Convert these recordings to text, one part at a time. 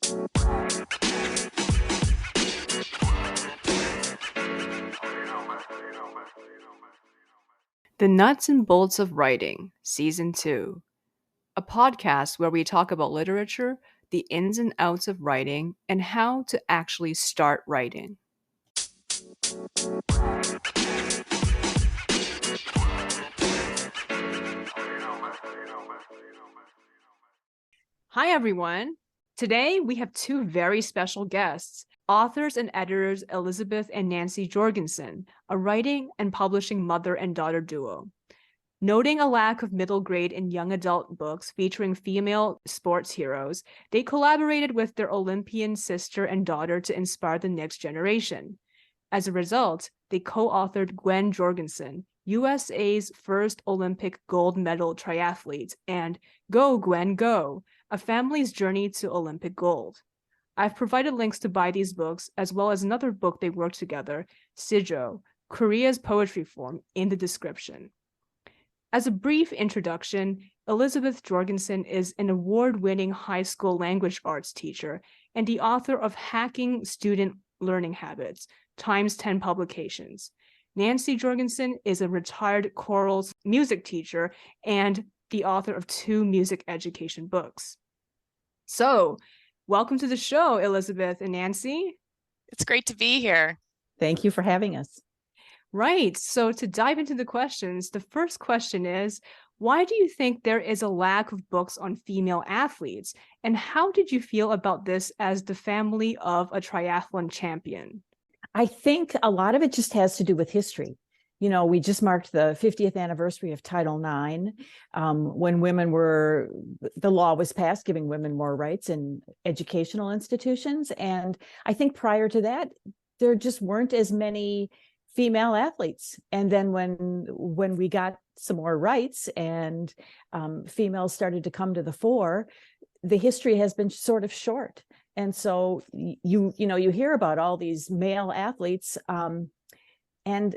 The Nuts and Bolts of Writing, Season 2, a podcast where we talk about literature, the ins and outs of writing, and how to actually start writing. Hi, everyone. Today we have two very special guests, authors and editors Elizabeth and Nancy Jorgensen, a writing and publishing mother and daughter duo. Noting a lack of middle grade and young adult books featuring female sports heroes, they collaborated with their Olympian sister and daughter to inspire the next generation. As a result, they co-authored Gwen Jorgensen, USA's first Olympic gold medal triathlete, and Go, Gwen, Go, a family's journey to Olympic gold. I've provided links to buy these books, as well as another book they worked together, Sijo, Korea's poetry form, in the description. As a brief introduction, Elizabeth Jorgensen is an award-winning high school language arts teacher and the author of Hacking Student Learning Habits, times 10 publications. Nancy Jorgensen is a retired choral music teacher and the author of 2 music education books. So, welcome to the show, Elizabeth and Nancy. It's great to be here. Thank you for having us. Right. So to dive into the questions, the first question is, why do you think there is a lack of books on female athletes? And how did you feel about this as the family of a triathlon champion? I think a lot of it just has to do with history. You know, we just marked the 50th anniversary of Title IX, when the law was passed giving women more rights in educational institutions. And I think prior to that, there just weren't as many female athletes. And then when we got some more rights and females started to come to the fore, the history has been sort of short. And so you hear about all these male athletes, and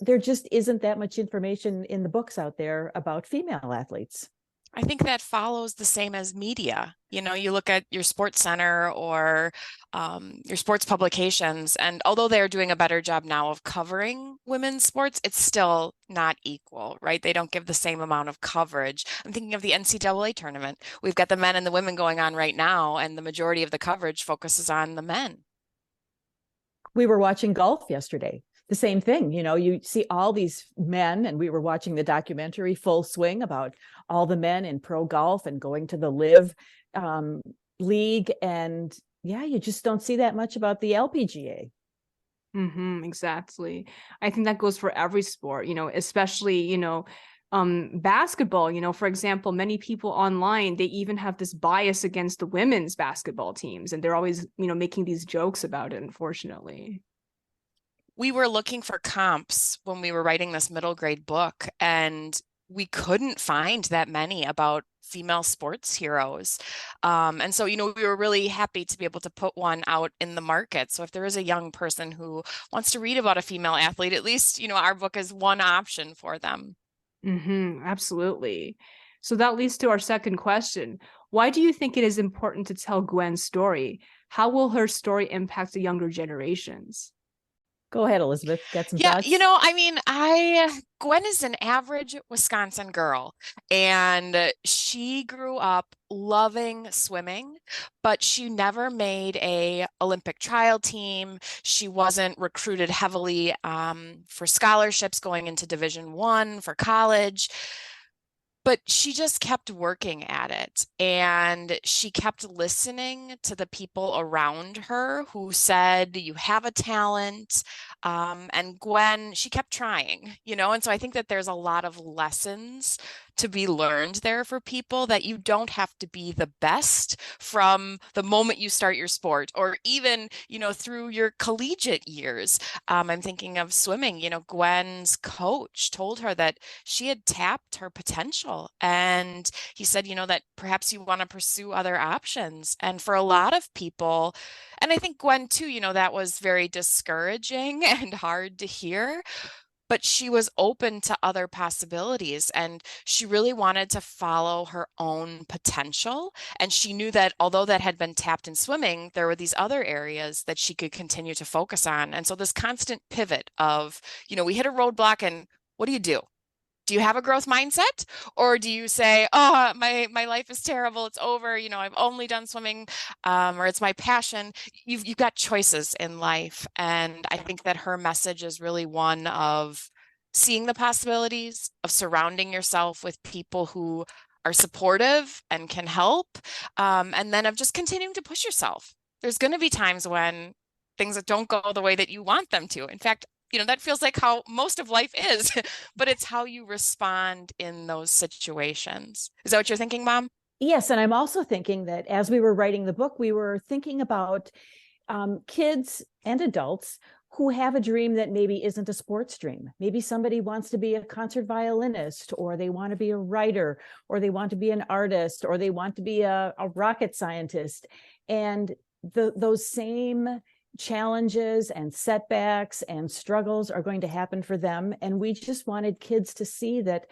there just isn't that much information in the books out there about female athletes. I think that follows the same as media. You know, you look at your Sports Center or your sports publications, and although they're doing a better job now of covering women's sports, it's still not equal, right? They don't give the same amount of coverage. I'm thinking of the NCAA tournament. We've got the men and the women going on right now, and the majority of the coverage focuses on the men. We were watching golf yesterday. The same thing, you know, you see all these men, and we were watching the documentary Full Swing about all the men in pro golf and going to the Live League. And yeah, you just don't see that much about the LPGA. Exactly. I think that goes for every sport, especially, basketball, for example, many people online, they even have this bias against the women's basketball teams, and they're always, making these jokes about it, unfortunately. We were looking for comps when we were writing this middle grade book, and we couldn't find that many about female sports heroes. And so, we were really happy to be able to put one out in the market. So if there is a young person who wants to read about a female athlete, at least, our book is one option for them. Absolutely. So that leads to our second question. Why do you think it is important to tell Gwen's story? How will her story impact the younger generations? Go ahead, Elizabeth. Got some thoughts? Gwen is an average Wisconsin girl, and she grew up loving swimming, but she never made a Olympic trial team. She wasn't recruited heavily for scholarships going into Division I for college. But she just kept working at it, and she kept listening to the people around her who said, you have a talent. And Gwen, she kept trying, and so I think that there's a lot of lessons to be learned there for people, that you don't have to be the best from the moment you start your sport, or even, through your collegiate years. I'm thinking of swimming, Gwen's coach told her that she had tapped her potential. And he said, that perhaps you want to pursue other options. And for a lot of people, and I think Gwen too, that was very discouraging and hard to hear. but she was open to other possibilities, and she really wanted to follow her own potential. And she knew that although that had been tapped in swimming, there were these other areas that she could continue to focus on. And so this constant pivot of, we hit a roadblock, and what do you do? Do you have a growth mindset, or do you say, oh, my life is terrible, it's over, I've only done swimming, or it's my passion? You've got choices in life. And I think that her message is really one of seeing the possibilities, of surrounding yourself with people who are supportive and can help, and then of just continuing to push yourself. There's going to be times when things that don't go the way that you want them to. In fact, that feels like how most of life is, but it's how you respond in those situations. Is that what you're thinking, Mom? Yes. And I'm also thinking that as we were writing the book, we were thinking about kids and adults who have a dream that maybe isn't a sports dream. Maybe somebody wants to be a concert violinist, or they want to be a writer, or they want to be an artist, or they want to be a rocket scientist. And those same challenges and setbacks and struggles are going to happen for them. And we just wanted kids to see that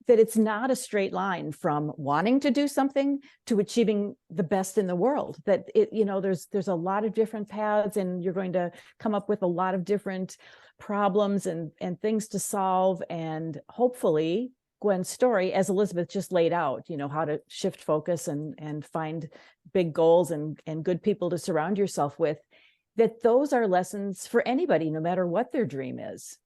it's not a straight line from wanting to do something to achieving the best in the world. That there's a lot of different paths, and you're going to come up with a lot of different problems and things to solve. And hopefully Gwen's story, as Elizabeth just laid out, how to shift focus and find big goals and good people to surround yourself with, that those are lessons for anybody, no matter what their dream is.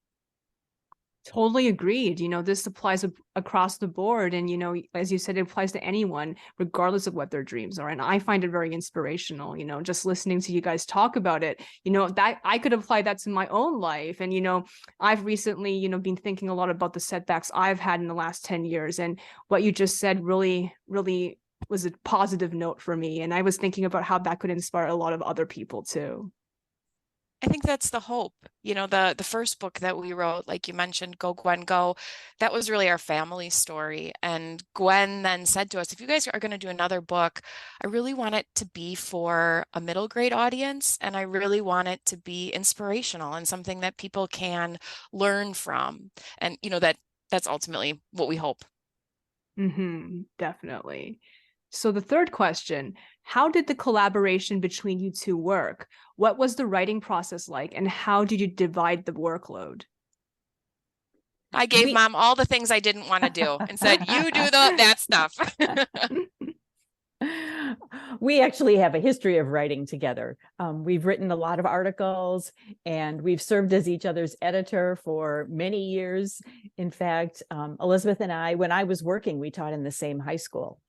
Totally agreed. This applies across the board. And, as you said, it applies to anyone, regardless of what their dreams are. And I find it very inspirational, just listening to you guys talk about it, that I could apply that to my own life. And, I've recently, been thinking a lot about the setbacks I've had in the last 10 years. And what you just said really, really was a positive note for me. And I was thinking about how that could inspire a lot of other people too. I think that's the hope. The first book that we wrote, like you mentioned, Go Gwen Go, that was really our family story. And Gwen then said to us, if you guys are going to do another book, I really want it to be for a middle grade audience, and I really want it to be inspirational and something that people can learn from. And that's ultimately what we hope. Definitely. So the third question, how did the collaboration between you two work? What was the writing process like, and how did you divide the workload? I gave Mom all the things I didn't want to do and said, you do that stuff. We actually have a history of writing together. We've written a lot of articles, and we've served as each other's editor for many years. In fact, Elizabeth and I, when I was working, we taught in the same high school.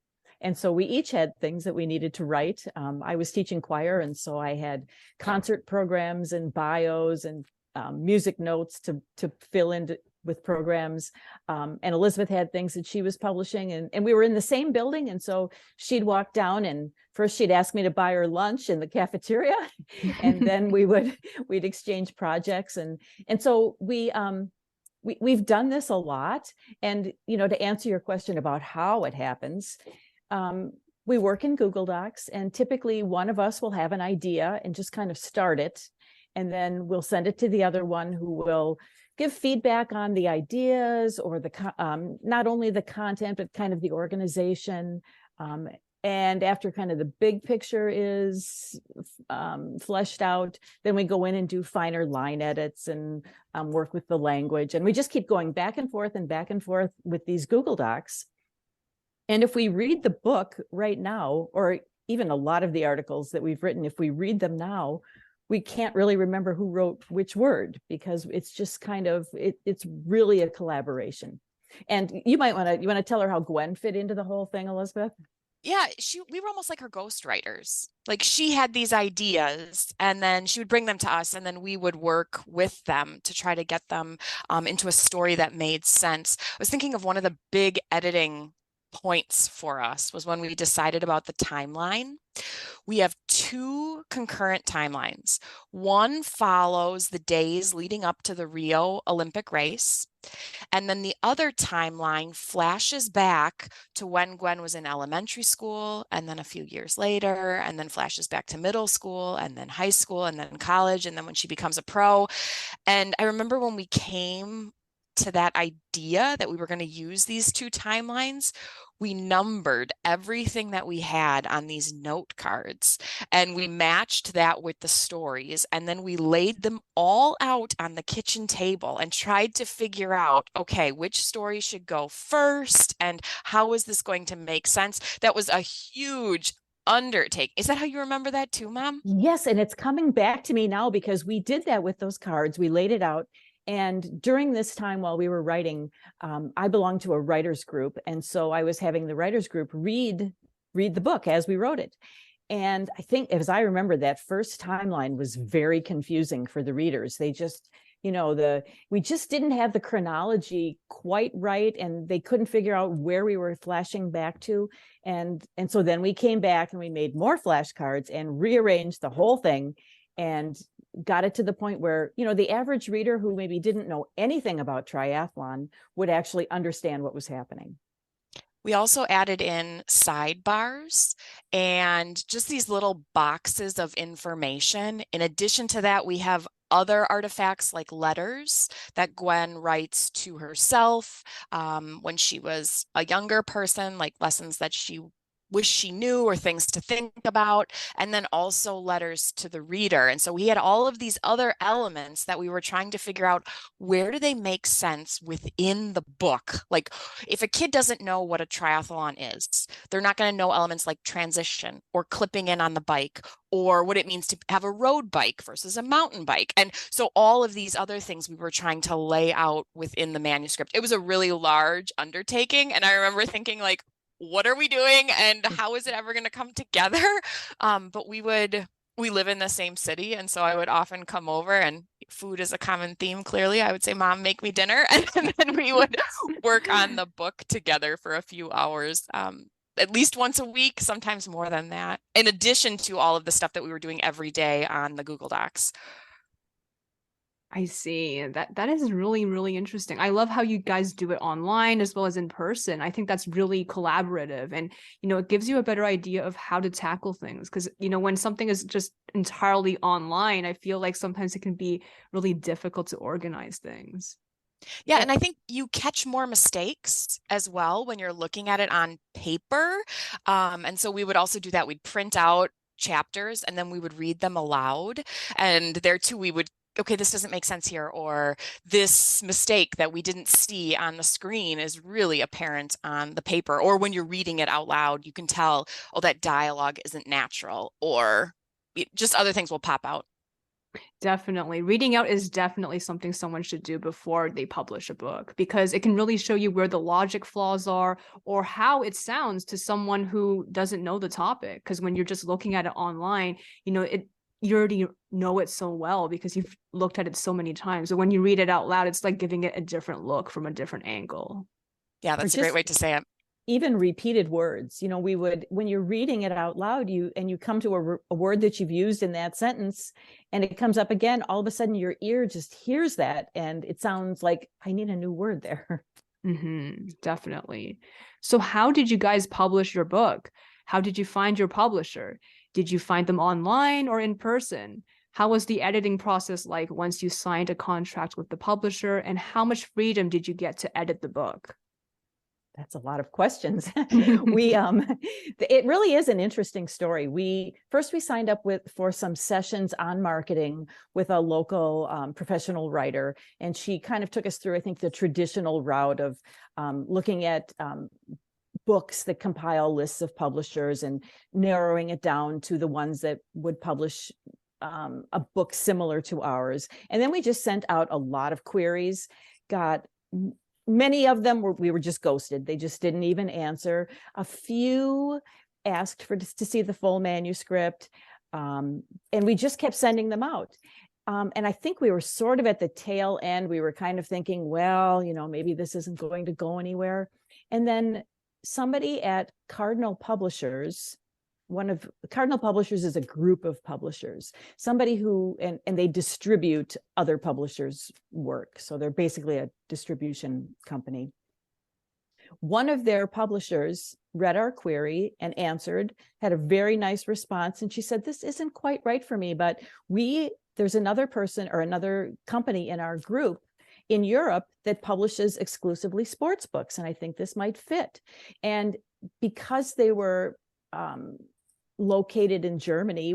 And so we each had things that we needed to write. I was teaching choir, and so I had concert programs and bios and music notes to fill in with programs. And Elizabeth had things that she was publishing, and we were in the same building. And so she'd walk down, and first she'd ask me to buy her lunch in the cafeteria, and then we'd exchange projects. And so we've done this a lot. And, to answer your question about how it happens, we work in Google Docs, and typically one of us will have an idea and just kind of start it. And then we'll send it to the other one, who will give feedback on the ideas, or not only the content, but kind of the organization. And after kind of the big picture is fleshed out, then we go in and do finer line edits and work with the language. And we just keep going back and forth with these Google Docs. And if we read the book right now, or even a lot of the articles that we've written, if we read them now, we can't really remember who wrote which word, because it's just kind of, it's really a collaboration. And you want to tell her how Gwen fit into the whole thing, Elizabeth? Yeah, we were almost like her ghostwriters. Like, she had these ideas, and then she would bring them to us, and then we would work with them to try to get them into a story that made sense. I was thinking of one of the big editing points for us was when we decided about the timeline. We have two concurrent timelines. One follows the days leading up to the Rio Olympic race, and then the other timeline flashes back to when Gwen was in elementary school, and then a few years later, and then flashes back to middle school, and then high school, and then college, and then when she becomes a pro. And I remember when we came to that idea that we were going to use these two timelines, we numbered everything that we had on these note cards, and we matched that with the stories. And then we laid them all out on the kitchen table and tried to figure out, okay, which story should go first and how is this going to make sense? That was a huge undertaking. Is that how you remember that too, Mom? Yes, and it's coming back to me now because we did that with those cards. We laid it out. And during this time while we were writing, I belonged to a writers group. And so I was having the writers group read the book as we wrote it. And I think, as I remember, that first timeline was very confusing for the readers. They just, we just didn't have the chronology quite right, and they couldn't figure out where we were flashing back to. And so then we came back and we made more flashcards and rearranged the whole thing and got it to the point where, the average reader who maybe didn't know anything about triathlon would actually understand what was happening. We also added in sidebars and just these little boxes of information. In addition to that, we have other artifacts like letters that Gwen writes to herself when she was a younger person, like lessons that she wish she knew or things to think about, and then also letters to the reader. And so we had all of these other elements that we were trying to figure out, where do they make sense within the book? Like if a kid doesn't know what a triathlon is, they're not going to know elements like transition or clipping in on the bike or what it means to have a road bike versus a mountain bike. And so all of these other things we were trying to lay out within the manuscript. It was a really large undertaking. And I remember thinking, like, what are we doing and how is it ever going to come together? But we live in the same city, and so I would often come over, and food is a common theme. Clearly, I would say, Mom, make me dinner, and then we would work on the book together for a few hours, at least once a week, sometimes more than that, in addition to all of the stuff that we were doing every day on the Google Docs. I see. That is really, really interesting. I love how you guys do it online as well as in person. I think that's really collaborative, and it gives you a better idea of how to tackle things. Because when something is just entirely online, I feel like sometimes it can be really difficult to organize things. Yeah, and I think you catch more mistakes as well when you're looking at it on paper. And so we would also do that. We'd print out chapters and then we would read them aloud. And there too, we would, okay, this doesn't make sense here, or this mistake that we didn't see on the screen is really apparent on the paper. Or when you're reading it out loud, you can tell, oh, that dialogue isn't natural, or just other things will pop out. Definitely. Reading out is definitely something someone should do before they publish a book, because it can really show you where the logic flaws are or how it sounds to someone who doesn't know the topic. Because when you're just looking at it online, you already know it so well because you've looked at it so many times. So when you read it out loud, it's like giving it a different look from a different angle. Yeah, that's a great way to say it. Even repeated words, we would, when you're reading it out loud, you come to a word that you've used in that sentence and it comes up again, all of a sudden your ear just hears that and it sounds like, I need a new word there. Definitely. So how did you guys publish your book? How did you find your publisher? Did you find them online or in person? How was the editing process like once you signed a contract with the publisher, and how much freedom did you get to edit the book? That's a lot of questions. It really is an interesting story. We signed up for some sessions on marketing with a local professional writer, and she kind of took us through, I think, the traditional route of looking at books that compile lists of publishers and narrowing it down to the ones that would publish a book similar to ours. And then we just sent out a lot of queries, got many of them we were just ghosted. They just didn't even answer. A few asked to see the full manuscript, and we just kept sending them out. And I think we were sort of at the tail end. We were kind of thinking, well, maybe this isn't going to go anywhere. And then somebody at Cardinal Publishers, Cardinal Publishers is a group of publishers, somebody who, and they distribute other publishers' work. So they're basically a distribution company. One of their publishers read our query and answered, had a very nice response. And she said, this isn't quite right for me, but there's another person or another company in our group, in Europe that publishes exclusively sports books. And I think this might fit. And because they were located in Germany,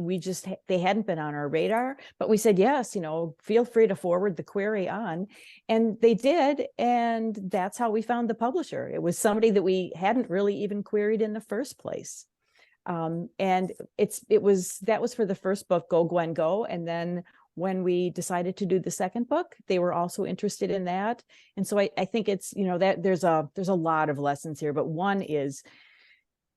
they hadn't been on our radar, but we said, yes, feel free to forward the query on. And they did. And that's how we found the publisher. It was somebody that we hadn't really even queried in the first place. And that was for the first book, Go Gwen Go. And then when we decided to do the second book, they were also interested in that. And so I think it's, that there's a lot of lessons here, but one is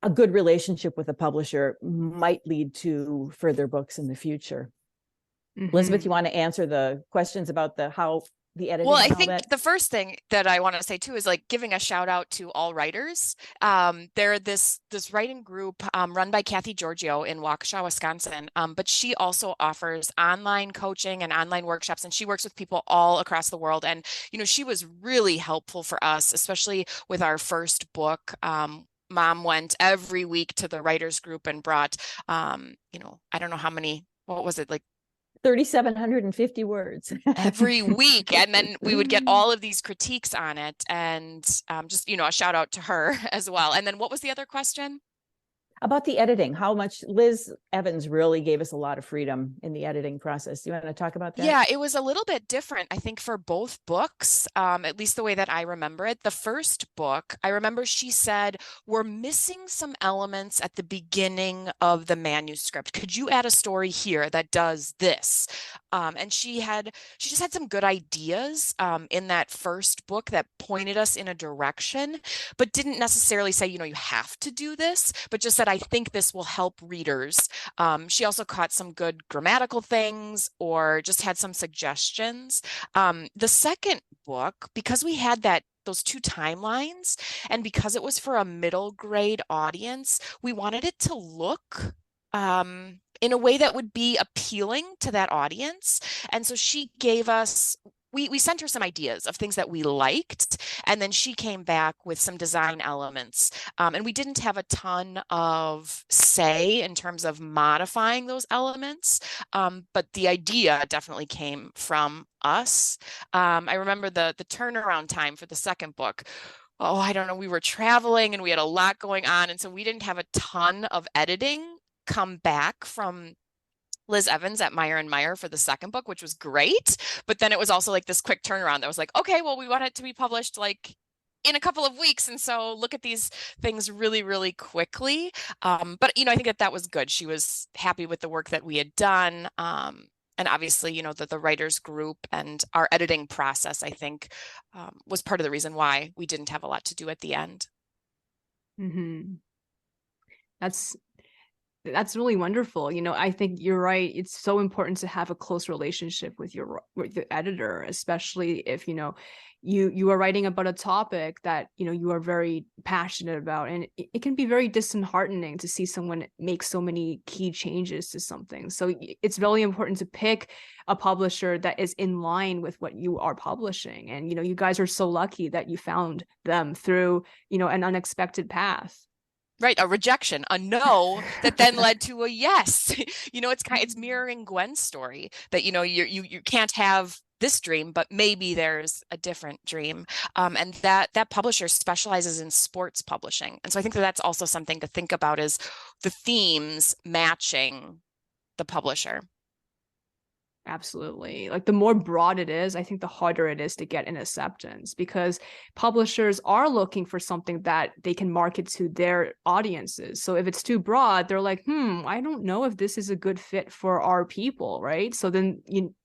a good relationship with a publisher might lead to further books in the future. Elizabeth, you want to answer the questions about how the editing? Well, I think the first thing that I want to say too is like giving a shout out to all writers. They're this writing group run by Kathy Giorgio in Waukesha, Wisconsin. But she also offers online coaching and online workshops, and she works with people all across the world. And she was really helpful for us, especially with our first book. Mom went every week to the writers group and brought, I don't know how many, what was it, like 3,750 words every week. And then we would get all of these critiques on it, and just, a shout out to her as well. And then what was the other question? About the editing, how much Liz Evans really gave us a lot of freedom in the editing process. Do you want to talk about that? Yeah, it was a little bit different, I think, for both books, at least the way that I remember it. The first book, I remember she said, we're missing some elements at the beginning of the manuscript. Could you add a story here that does this? And she just had some good ideas in that first book that pointed us in a direction, but didn't necessarily say, you have to do this, but just said, I think this will help readers. She also caught some good grammatical things or just had some suggestions. The second book, because we had those two timelines, and because it was for a middle grade audience, we wanted it to look in a way that would be appealing to that audience. And so she gave us, we sent her some ideas of things that we liked, and then she came back with some design elements. And we didn't have a ton of say in terms of modifying those elements, but the idea definitely came from us. I remember the turnaround time for the second book. Oh, I don't know, we were traveling and we had a lot going on, and so we didn't have a ton of editing come back from Liz Evans at Meyer & Meyer for the second book, which was great. But then it was also like this quick turnaround that was like, okay, well, we want it to be published like in a couple of weeks. And so look at these things really, really quickly. But, I think that was good. She was happy with the work that we had done. And obviously, the writers group and our editing process, I think, was part of the reason why we didn't have a lot to do at the end. Mm-hmm. That's really wonderful. I think you're right. It's so important to have a close relationship with the editor, especially if, you are writing about a topic that, you are very passionate about. And it can be very disheartening to see someone make so many key changes to something. So it's really important to pick a publisher that is in line with what you are publishing. And, you guys are so lucky that you found them through, an unexpected path. Right, a rejection, a no that then led to a yes. It's mirroring Gwen's story that you can't have this dream, but maybe there's a different dream. And that publisher specializes in sports publishing, and so I think that's also something to think about, is the themes matching the publisher. Absolutely. Like the more broad it is, I think the harder it is to get an acceptance, because publishers are looking for something that they can market to their audiences. So if it's too broad, they're like, I don't know if this is a good fit for our people, right? So then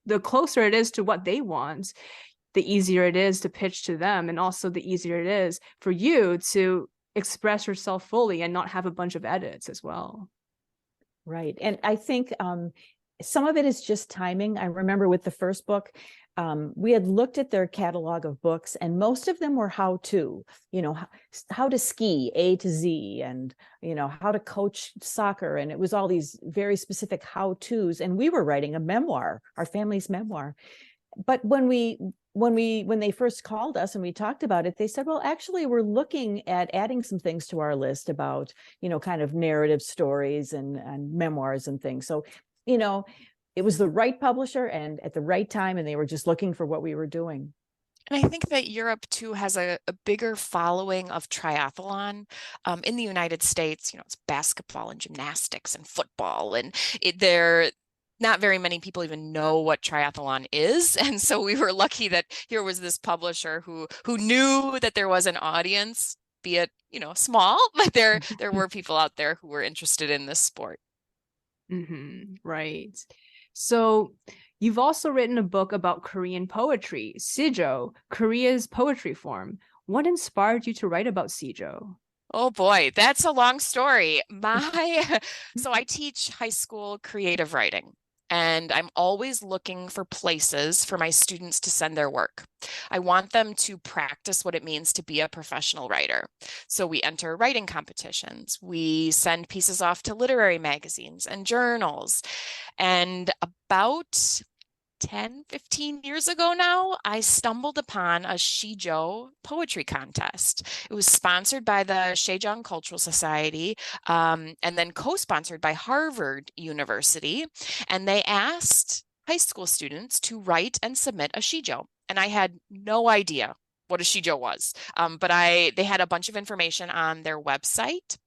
the closer it is to what they want, the easier it is to pitch to them. And also the easier it is for you to express yourself fully and not have a bunch of edits as well. Right. And I think some of it is just timing. I remember with the first book, we had looked at their catalog of books, and most of them were how-to, how to ski A to Z, and, how to coach soccer. And it was all these very specific how-tos. And we were writing a memoir, our family's memoir. But when they first called us and we talked about it, they said, well, actually, we're looking at adding some things to our list about, kind of narrative stories and memoirs and things. So it was the right publisher and at the right time, and they were just looking for what we were doing. And I think that Europe too has a bigger following of triathlon. In the United States, it's basketball and gymnastics and football, and there not very many people even know what triathlon is. And so we were lucky that here was this publisher who knew that there was an audience, be it, small, but there were people out there who were interested in this sport. Right. So you've also written a book about Korean poetry, Sijo, Korea's poetry form. What inspired you to write about Sijo? Oh boy, that's a long story. So I teach high school creative writing, and I'm always looking for places for my students to send their work. I want them to practice what it means to be a professional writer. So we enter writing competitions, we send pieces off to literary magazines and journals. And about 10, 15 years ago now, I stumbled upon a Shijo poetry contest. It was sponsored by the Sejong Cultural Society, and then co-sponsored by Harvard University. And they asked high school students to write and submit a Shijo. And I had no idea what a Shijo was, but they had a bunch of information on their website.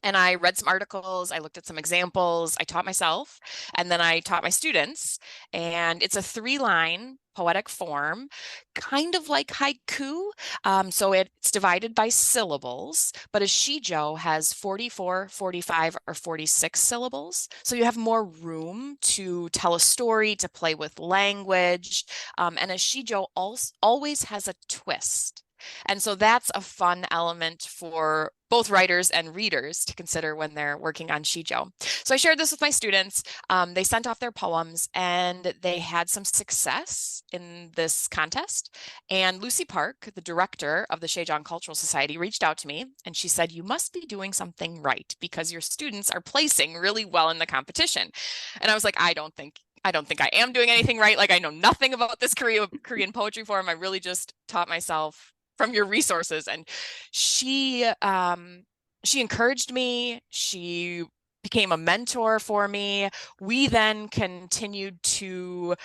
And I read some articles, I looked at some examples, I taught myself, and then I taught my students. And it's a 3-line poetic form, kind of like haiku. So it's divided by syllables, but a shijo has 44, 45, or 46 syllables. So you have more room to tell a story, to play with language. And a shijo always has a twist. And so that's a fun element for both writers and readers to consider when they're working on shijo. So I shared this with my students. They sent off their poems and they had some success in this contest. And Lucy Park, the director of the Sejong Cultural Society, reached out to me and she said, "You must be doing something right because your students are placing really well in the competition." And I was like, I don't think I am doing anything right. Like, I know nothing about this Korean poetry form. I really just taught myself from your resources. And she encouraged me. She became a mentor for me. We then continued to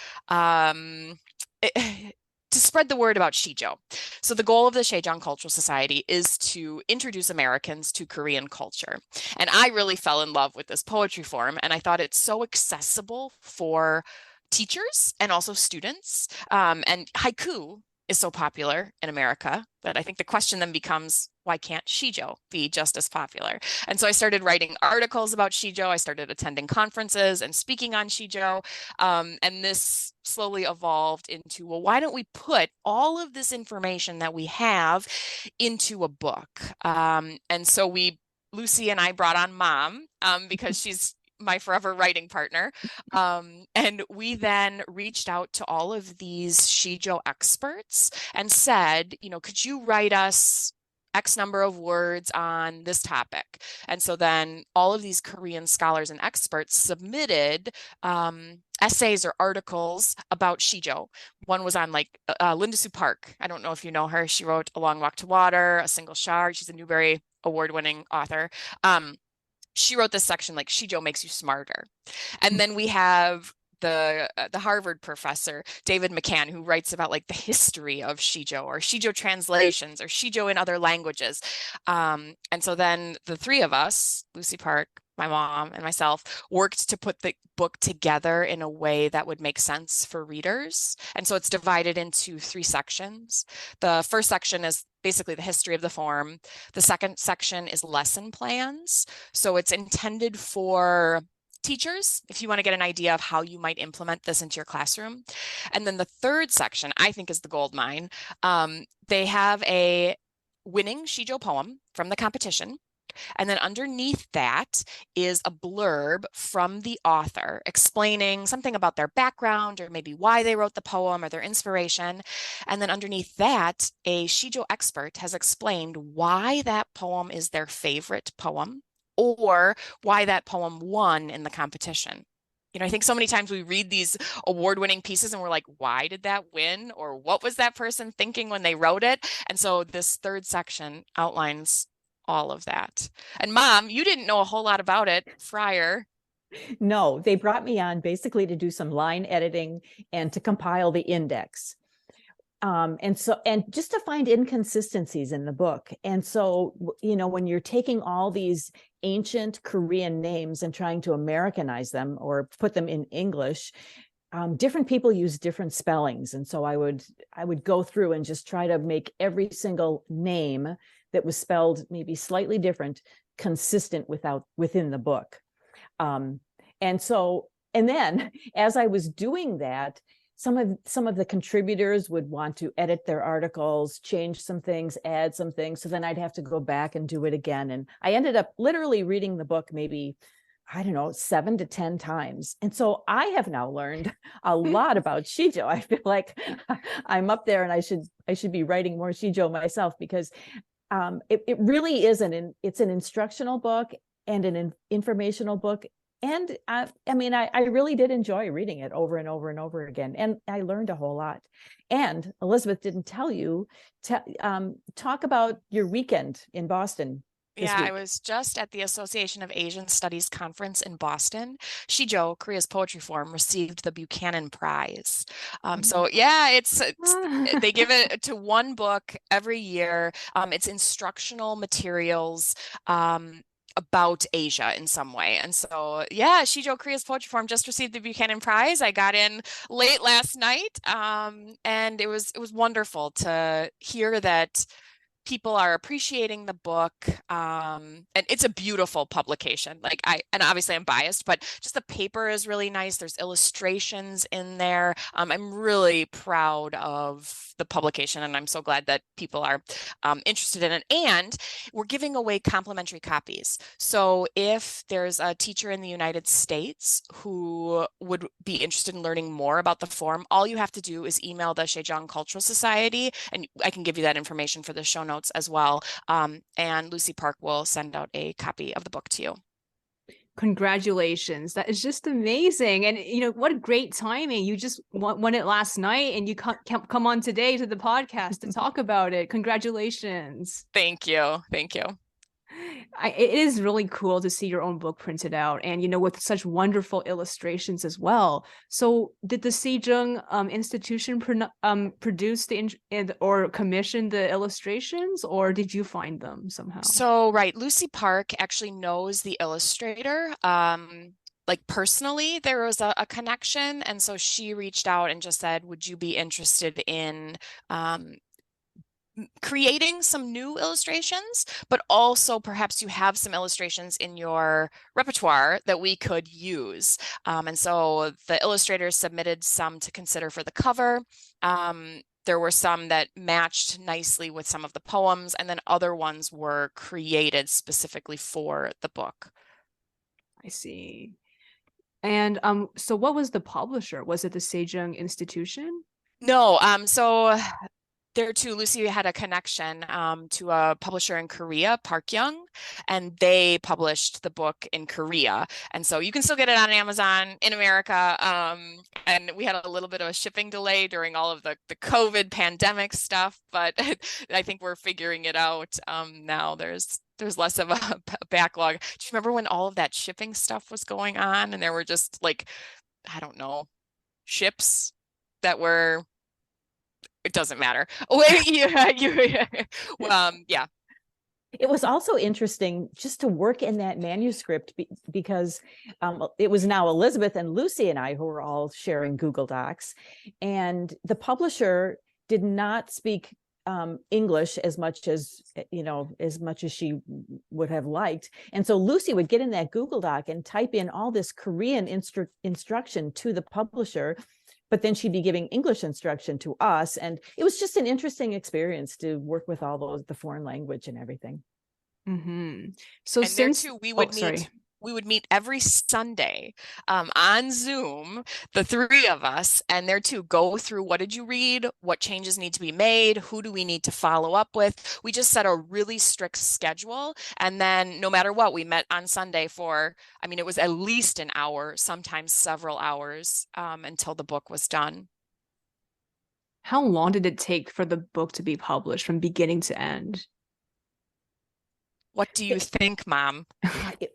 spread the word about Shijo. So the goal of the Sejong Cultural Society is to introduce Americans to Korean culture. And I really fell in love with this poetry form, and I thought it's so accessible for teachers and also students. And haiku is so popular in America that I think the question then becomes, why can't shijo be just as popular? And so I started writing articles about shijo. I started attending conferences and speaking on shijo. And this slowly evolved into, well, why don't we put all of this information that we have into a book? And so Lucy and I brought on Mom because she's my forever writing partner. And we then reached out to all of these shijo experts and said, could you write us X number of words on this topic? And so then all of these Korean scholars and experts submitted essays or articles about shijo. One was on Linda Sue Park. I don't know if you know her. She wrote A Long Walk to Water, A Single Shard. She's a Newbery Award-winning author. She wrote this section like shijo makes you smarter. And then we have the Harvard professor, David McCann, who writes about the history of shijo or shijo translations or shijo in other languages. And so then the three of us, Lucy Park, my mom, and myself, worked to put the book together in a way that would make sense for readers. And so it's divided into 3 sections. The first section is basically the history of the form. The second section is lesson plans. So it's intended for teachers, if you want to get an idea of how you might implement this into your classroom. And then the third section, I think, is the gold mine. They have a winning shijo poem from the competition. And then underneath that is a blurb from the author explaining something about their background or maybe why they wrote the poem or their inspiration. And then underneath that, a shijo expert has explained why that poem is their favorite poem or why that poem won in the competition. I think so many times we read these award-winning pieces and we're like, why did that win? Or what was that person thinking when they wrote it? And so this third section outlines all of that. And Mom, you didn't know a whole lot about it prior. No, they brought me on basically to do some line editing and to compile the index. And just to find inconsistencies in the book. And so, when you're taking all these ancient Korean names and trying to Americanize them or put them in English, different people use different spellings. And so I would go through and just try to make every single name that was spelled maybe slightly different consistent within the book. And then as I was doing that, some of the contributors would want to edit their articles, change some things, add some things. So then I'd have to go back and do it again. And I ended up literally reading the book maybe, I don't know, 7 to 10 times. And so I have now learned a lot about Shijo. I feel like I'm up there and I should be writing more Shijo myself, because it really is it's an instructional book and an informational book. And I really did enjoy reading it over and over and over again. And I learned a whole lot. And Elizabeth didn't tell you, talk about your weekend in Boston. Yeah, I was just at the Association of Asian Studies conference in Boston. Shijo, Korea's poetry form, received the Buchanan Prize. So yeah, they give it to one book every year. It's instructional materials about Asia in some way. And so, yeah, Shijo, Korea's poetry form, just received the Buchanan Prize. I got in late last night, and it was wonderful to hear that people are appreciating the book, and it's a beautiful publication. And obviously I'm biased, but just the paper is really nice. There's illustrations in there. I'm really proud of the publication, and I'm so glad that people are interested in it. And we're giving away complimentary copies. So if there's a teacher in the United States who would be interested in learning more about the form, all you have to do is email the Sejong Cultural Society, and I can give you that information for the show notes as well. And Lucy Park will send out a copy of the book to you. Congratulations. That is just amazing. And what a great timing. You just won it last night and you come on today to the podcast to talk about it. Congratulations. Thank you. Thank you. It is really cool to see your own book printed out, and with such wonderful illustrations as well. So did the Sejong institution produce or commission the illustrations, or did you find them somehow? So right, Lucy Park actually knows the illustrator. Personally, there was a connection, and so she reached out and just said, would you be interested in creating some new illustrations, but also perhaps you have some illustrations in your repertoire that we could use. And so the illustrators submitted some to consider for the cover. There were some that matched nicely with some of the poems, and then other ones were created specifically for the book. I see. And so what was the publisher? Was it the Sejong Institution? No, so there too, Lucy had a connection to a publisher in Korea, Park Young, and they published the book in Korea. And so you can still get it on Amazon in America. And we had a little bit of a shipping delay during all of the COVID pandemic stuff, but I think we're figuring it out now. There's less of a backlog. Do you remember when all of that shipping stuff was going on and there were just I don't know, ships that were... It doesn't matter. Yeah. It was also interesting just to work in that manuscript because it was now Elizabeth and Lucy and I who were all sharing Google Docs, and the publisher did not speak English as much as she would have liked. And so Lucy would get in that Google Doc and type in all this Korean instruction to the publisher, but then she'd be giving English instruction to us. And it was just an interesting experience to work with all the foreign language and everything. Mm-hmm. So and since there too, we would meet every Sunday on Zoom, the three of us, and there too go through, what did you read? What changes need to be made? Who do we need to follow up with? We just set a really strict schedule. And then no matter what, we met on Sunday for, it was at least an hour, sometimes several hours until the book was done. How long did it take for the book to be published from beginning to end? What do you think, Mom?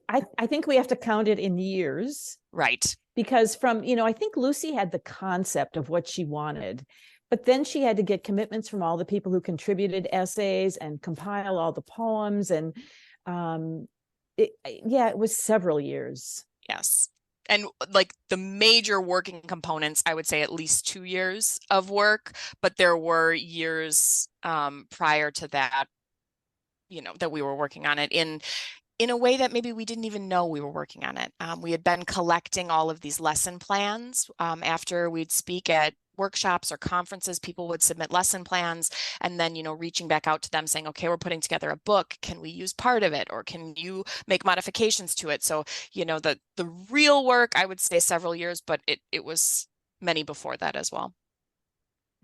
I think we have to count it in years. Right. Because I think Lucy had the concept of what she wanted, But then she had to get commitments from all the people who contributed essays and compile all the poems. And it was several years. Yes. And like the major working components, I would say at least 2 years of work, but there were years prior to that, that we were working on it in a way that maybe we didn't even know we were working on it. We had been collecting all of these lesson plans. After we'd speak at workshops or conferences, people would submit lesson plans, and then, reaching back out to them saying, okay, we're putting together a book. Can we use part of it? Or can you make modifications to it? So, the real work, I would say several years, but it was many before that as well.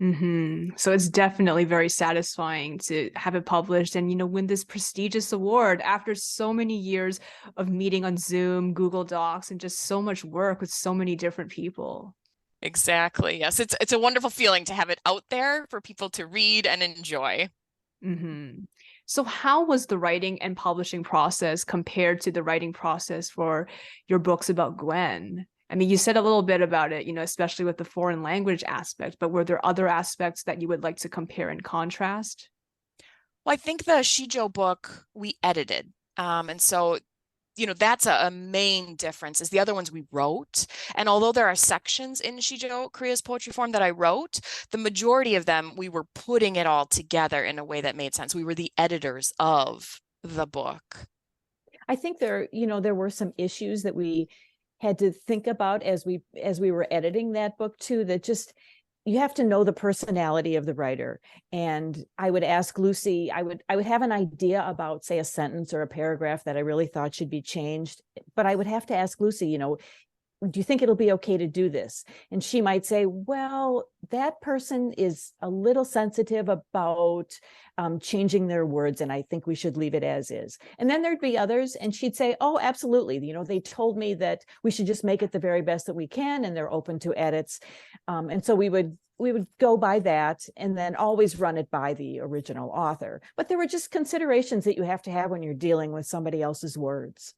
So it's definitely very satisfying to have it published and, win this prestigious award after so many years of meeting on Zoom, Google Docs, and just so much work with so many different people. Exactly. Yes, it's a wonderful feeling to have it out there for people to read and enjoy. So how was the writing and publishing process compared to the writing process for your books about Gwen? I mean, you said a little bit about it, especially with the foreign language aspect, but were there other aspects that you would like to compare and contrast? Well, I think the Shijo book we edited. And so, that's a main difference is the other ones we wrote. And although there are sections in Shijo, Korea's poetry form that I wrote, the majority of them, we were putting it all together in a way that made sense. We were the editors of the book. I think there were some issues that we had to think about as we were editing that book too, that just, you have to know the personality of the writer. And I would ask Lucy, I would have an idea about, say, a sentence or a paragraph that I really thought should be changed, but I would have to ask Lucy, do you think it'll be okay to do this? And she might say, well, that person is a little sensitive about changing their words, and I think we should leave it as is. And then there'd be others, and she'd say, oh, absolutely. They told me that we should just make it the very best that we can, and they're open to edits. And so we would go by that, and then always run it by the original author. But there were just considerations that you have to have when you're dealing with somebody else's words.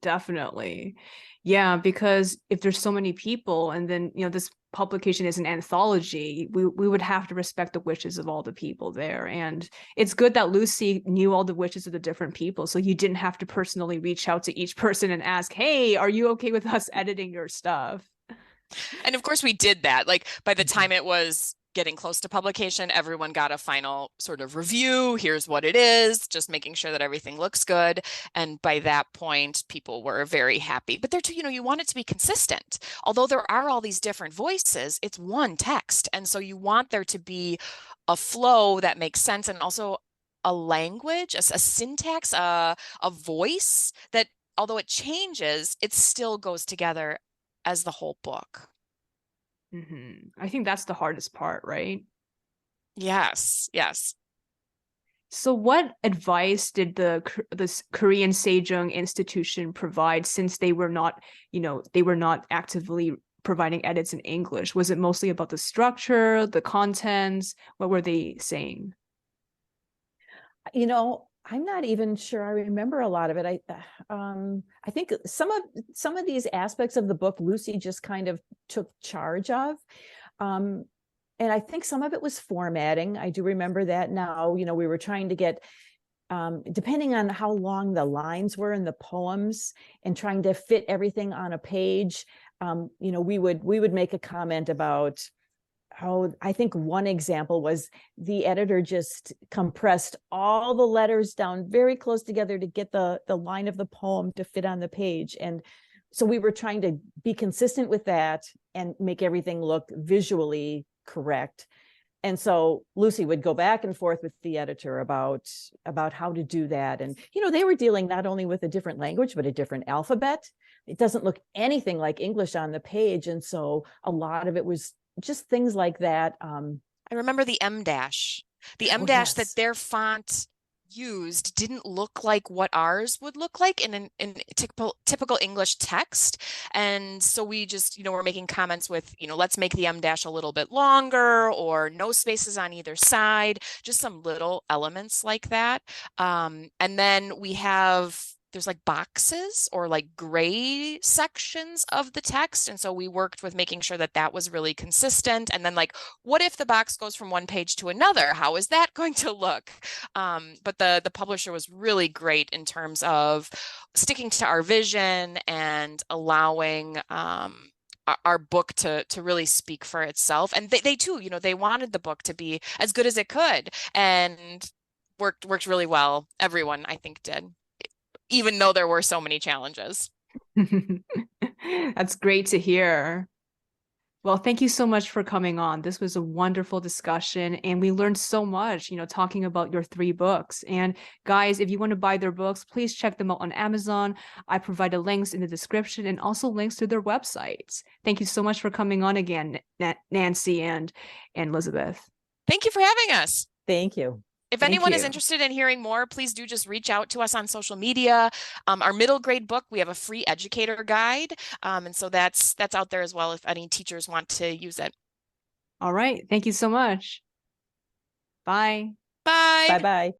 Definitely. Yeah, because if there's so many people and then, this publication is an anthology, we would have to respect the wishes of all the people there. And it's good that Lucy knew all the wishes of the different people. So you didn't have to personally reach out to each person and ask, hey, are you okay with us editing your stuff? And of course we did that. Like by the time it was getting close to publication, everyone got a final sort of review. Here's what it is, just making sure that everything looks good. And by that point, people were very happy. But there too, you want it to be consistent. Although there are all these different voices, it's one text. And so you want there to be a flow that makes sense, and also a language, a syntax, a voice that, although it changes, it still goes together as the whole book. I think that's the hardest part, right? Yes. So what advice did this Korean Sejong institution provide, since they were not actively providing edits in English? Was it mostly about the structure, the contents? What were they saying? I'm not even sure I remember a lot of it. I think some of these aspects of the book Lucy just kind of took charge of. And I think some of it was formatting. I do remember that now. We were trying to get, depending on how long the lines were in the poems, and trying to fit everything on a page. We would make a comment about, I think one example was the editor just compressed all the letters down very close together to get the line of the poem to fit on the page. And so we were trying to be consistent with that and make everything look visually correct. And so Lucy would go back and forth with the editor about how to do that. And, they were dealing not only with a different language, but a different alphabet. It doesn't look anything like English on the page. And so a lot of it was just things like that. I remember the M dash. The M dash that their font used didn't look like what ours would look like in typical English text. And so we just, were making comments with, let's make the M dash a little bit longer, or no spaces on either side, just some little elements like that. And then we have there's like boxes or like gray sections of the text. And so we worked with making sure that that was really consistent. And then like, what if the box goes from one page to another? How is that going to look? But the publisher was really great in terms of sticking to our vision and allowing our book to really speak for itself. And they too, you know, they wanted the book to be as good as it could, and worked really well. Everyone, I think, did, even though there were so many challenges. That's great to hear. Well, thank you so much for coming on. This was a wonderful discussion, and we learned so much, you know, talking about your 3 books. And guys, if you want to buy their books, please check them out on Amazon. I provided links in the description and also links to their websites. Thank you so much for coming on again, Nancy and Elizabeth. Thank you for having us. Thank you. If Thank anyone is you. interested in hearing more, please do just reach out to us on social media. Our middle grade book, we have a free educator guide. And so that's out there as well if any teachers want to use it. All right. Thank you so much. Bye. Bye. Bye-bye.